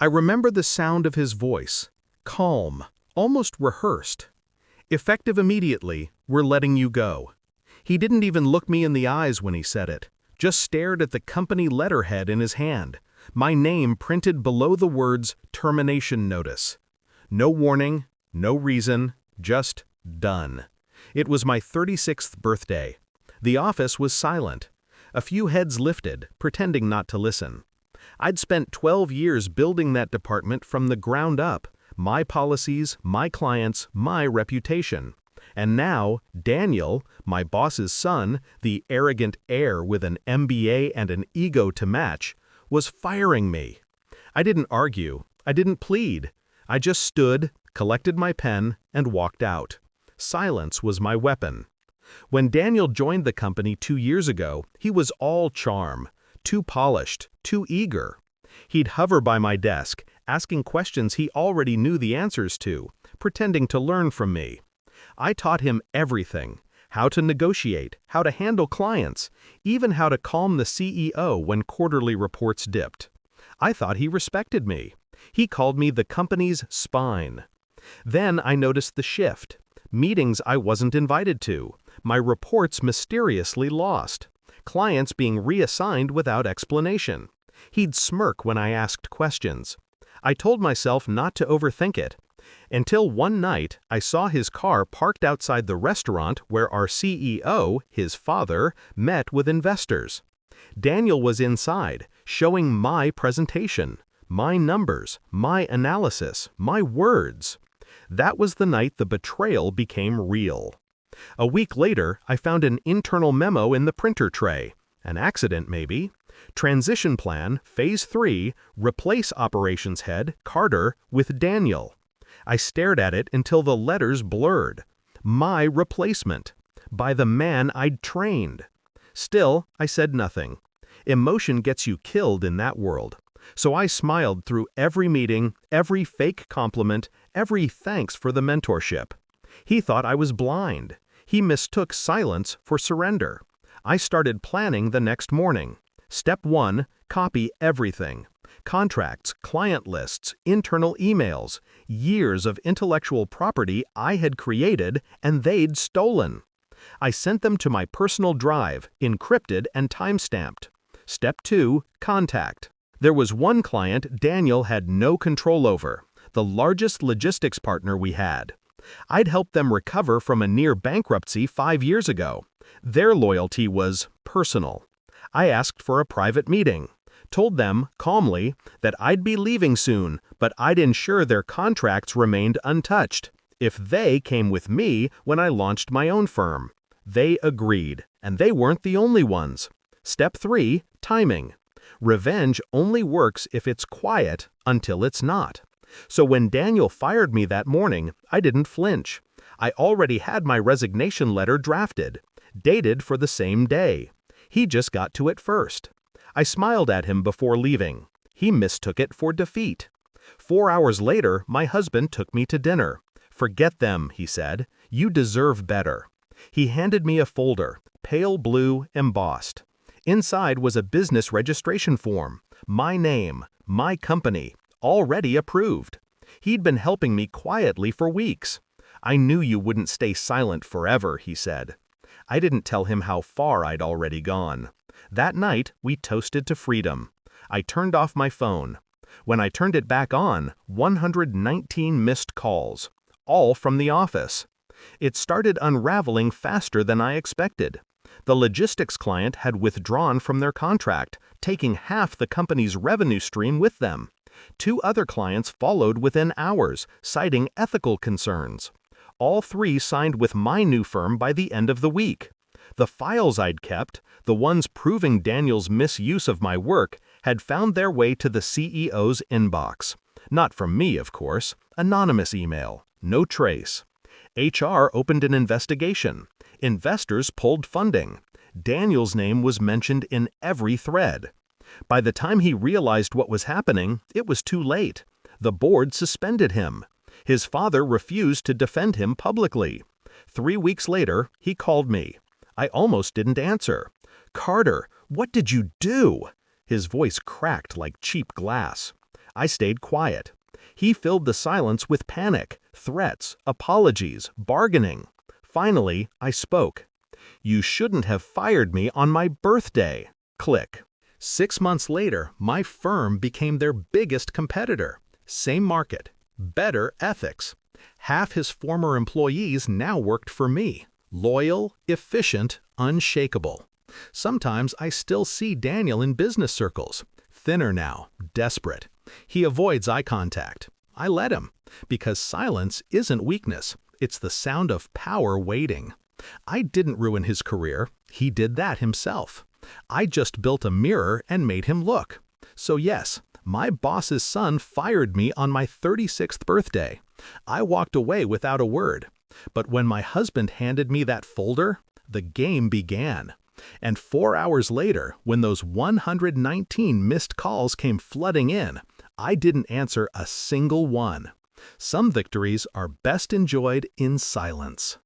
I remember the sound of his voice, calm, almost rehearsed. Effective immediately, we're letting you go. He didn't even look me in the eyes when he said it, just stared at the company letterhead in his hand, my name printed below the words termination notice. No warning, no reason, just done. It was my 36th birthday. The office was silent. A few heads lifted, pretending not to listen. I'd spent 12 years building that department from the ground up, my policies, my clients, my reputation. And now, Daniel, my boss's son, the arrogant heir with an MBA and an ego to match, was firing me. I didn't argue. I didn't plead. I just stood, collected my pen, and walked out. Silence was my weapon. When Daniel joined the company 2 years ago, he was all charm, too polished, too eager. He'd hover by my desk, asking questions he already knew the answers to, pretending to learn from me. I taught him everything: how to negotiate, how to handle clients, even how to calm the CEO when quarterly reports dipped. I thought he respected me. He called me the company's spine. Then I noticed the shift. Meetings I wasn't invited to, my reports mysteriously lost, clients being reassigned without explanation. He'd smirk when I asked questions. I told myself not to overthink it. Until one night, I saw his car parked outside the restaurant where our CEO, his father, met with investors. Daniel was inside, showing my presentation, my numbers, my analysis, my words. That was the night the betrayal became real. A week later, I found an internal memo in the printer tray. An accident, maybe. Transition plan, Phase 3, replace operations head, Carter, with Daniel. I stared at it until the letters blurred. My replacement. By the man I'd trained. Still, I said nothing. Emotion gets you killed in that world. So I smiled through every meeting, every fake compliment, every thanks for the mentorship. He thought I was blind. He mistook silence for surrender. I started planning the next morning. Step 1, copy everything. Contracts, client lists, internal emails, years of intellectual property I had created and they'd stolen. I sent them to my personal drive, encrypted and time-stamped. Step 2, contact. There was one client Daniel had no control over, the largest logistics partner we had. I'd helped them recover from a near bankruptcy 5 years ago. Their loyalty was personal. I asked for a private meeting. Told them, calmly, that I'd be leaving soon, but I'd ensure their contracts remained untouched, if they came with me when I launched my own firm. They agreed, and they weren't the only ones. Step 3, timing. Revenge only works if it's quiet until it's not. So when Daniel fired me that morning, I didn't flinch. I already had my resignation letter drafted, dated for the same day. He just got to it first. I smiled at him before leaving. He mistook it for defeat. 4 hours later, my husband took me to dinner. "Forget them," he said. "You deserve better." He handed me a folder, pale blue, embossed. Inside was a business registration form, my name, my company, already approved. He'd been helping me quietly for weeks. "I knew you wouldn't stay silent forever," he said. I didn't tell him how far I'd already gone. That night, we toasted to freedom. I turned off my phone. When I turned it back on, 119 missed calls, all from the office. It started unraveling faster than I expected. The logistics client had withdrawn from their contract, taking half the company's revenue stream with them. 2 other clients followed within hours, citing ethical concerns. All 3 signed with my new firm by the end of the week. The files I'd kept, the ones proving Daniel's misuse of my work, had found their way to the CEO's inbox. Not from me, of course. Anonymous email. No trace. HR opened an investigation. Investors pulled funding. Daniel's name was mentioned in every thread. By the time he realized what was happening, it was too late. The board suspended him. His father refused to defend him publicly. 3 weeks later, he called me. I almost didn't answer. "Carter, what did you do?" His voice cracked like cheap glass. I stayed quiet. He filled the silence with panic, threats, apologies, bargaining. Finally, I spoke. "You shouldn't have fired me on my birthday." Click. 6 months later, my firm became their biggest competitor. Same market, better ethics. Half his former employees now worked for me. Loyal, efficient, unshakable. Sometimes I still see Daniel in business circles. Thinner now, desperate. He avoids eye contact. I let him, because silence isn't weakness. It's the sound of power waiting. I didn't ruin his career. He did that himself. I just built a mirror and made him look. So yes, my boss's son fired me on my 36th birthday. I walked away without a word. But when my husband handed me that folder, the game began. And 4 hours later, when those 119 missed calls came flooding in, I didn't answer a single one. Some victories are best enjoyed in silence.